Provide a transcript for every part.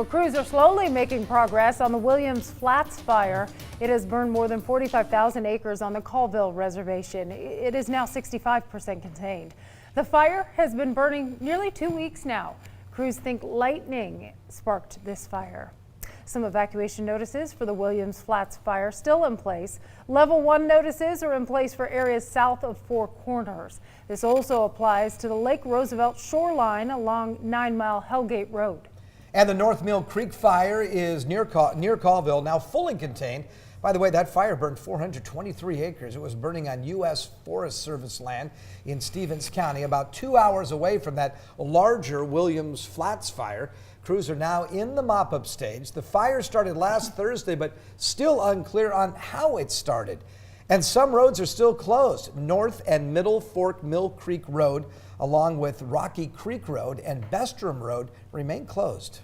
Well, crews are slowly making progress on the Williams Flats fire. It has burned more than 45,000 acres on the Colville Reservation. It is now 65% contained. The fire has been burning nearly 2 weeks now. Crews think lightning sparked this fire. Some evacuation notices for the Williams Flats fire still in place. Level 1 notices are in place for areas south of Four Corners. This also applies to the Lake Roosevelt shoreline along 9 Mile Hellgate Road. And the North Mill Creek fire is near Colville, now fully contained. By the way, that fire burned 423 acres. It was burning on U.S. Forest Service land in Stevens County, about 2 hours away from that larger Williams Flats fire. Crews are now in the mop-up stage. The fire started last Thursday, but still unclear on how it started. And some roads are still closed. North and Middle Fork Mill Creek Road, along with Rocky Creek Road and Bestrom Road, remain closed.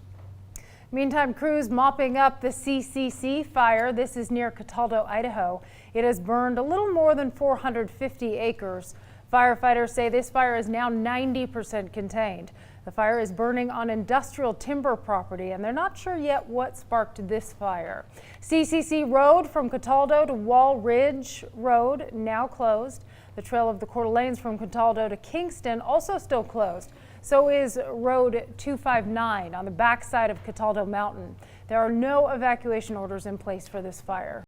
Meantime, crews mopping up the CCC Fire. This is near Cataldo, Idaho. It has burned a little more than 450 acres. Firefighters say this fire is now 90% contained. The fire is burning on industrial timber property, and they're not sure yet what sparked this fire. CCC Road from Cataldo to Wall Ridge Road now closed. The trail of the Coeur d'Alenes from Cataldo to Kingston also still closed. So is Road 259 on the backside of Cataldo Mountain. There are no evacuation orders in place for this fire.